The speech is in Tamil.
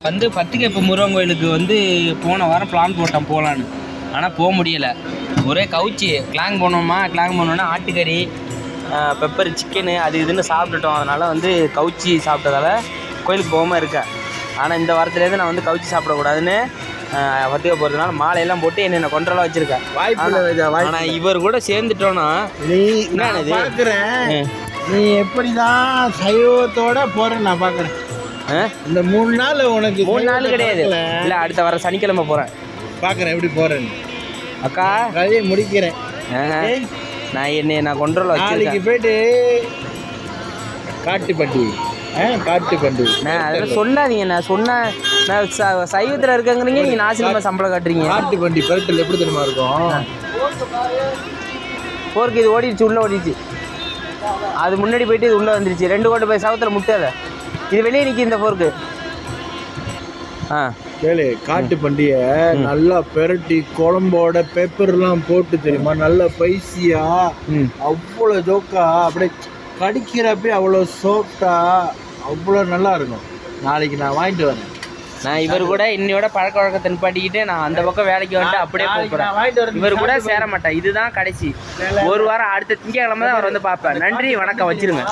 வந்து பத்துக்கேப்ப முருகன் கோயிலுக்கு வந்து போன வாரம் பிளான் போட்டோம் போகலான்னு. ஆனால் போக முடியலை. ஒரே கவுச்சி. கிளாங் போனோன்னா ஆட்டுக்கறி, பெப்பர் சிக்கனு அது இதுன்னு சாப்பிட்டுட்டோம். அதனால் வந்து கவுச்சி சாப்பிட்டதால கோயிலுக்கு போகாமல் இருக்கேன். ஆனால் இந்த வாரத்துலேருந்து நான் வந்து கவுச்சி சாப்பிடக்கூடாதுன்னு பத்துக்க போகிறதுனால மாலையெல்லாம் போட்டு என்னென்ன கொண்டெல்லாம் வச்சுருக்கேன். ஆனால் இவர் கூட சேர்ந்துட்டோன்னா நான் பார்க்குறேன் நீ எப்படி தான் சைவத்தோட போகிறேன்னு நான் பார்க்குறேன். இந்த 3 நாள் உனக்கு 3 நாள் கிடையாது. இல்லை, அடுத்த வர சனிக்கிழமை போகிறேன். பார்க்குறேன் எப்படி போகிறேன்னு. அக்கா கதையை முடிக்கிறேன். நான் கொண்டோல நாளைக்கு போயிட்டு காட்டுப்பட்டி நான் அதெல்லாம் சொல்லாதீங்க. நான் சொன்னேன் நான் சைவத்தில் இருக்கங்கிறீங்க, நீங்கள் நாசிலமாக சம்பளம் காட்டுறீங்க. காட்டுப்பட்டி பருட்டில் எப்படி தெரியுமா இருக்கும்? போருக்கு இது ஓடிடுச்சு, உள்ளே ஓடிடுச்சு. அது முன்னாடி போயிட்டு இது உள்ளே வந்துருச்சு. 2 கோட்டை போய் சவத்தில் முட்டாத. இது வெளியே நிற்கி இந்த போருக்கு. கேளு, காட்டு பண்டிகை நல்லா பெரட்டி குழம்போட பெப்பர்லாம் போட்டு தெரியுமா, நல்லா ஸ்பைசியா, அவ்வளோ ஜோக்கா, அப்படியே கடிக்கிறப்ப அவ்வளோ சோஃப்டா, அவ்வளோ நல்லா இருக்கும். நாளைக்கு நான் வாங்கிட்டு வரேன். நான் இவர் கூட இன்னையோட பழக்க வழக்கத்தை நிப்பாட்டிக்கிட்டு நான் அந்த பக்கம் வேலைக்கு வந்துட்டு அப்படியே போகிறேன். இவர் கூட சேர மாட்டேன். இதுதான் கடைசி ஒரு வாரம். அடுத்த திங்கக்கிழமை தான் அவர் வந்து பார்ப்பேன். நன்றி, வணக்கம், வச்சிருங்க.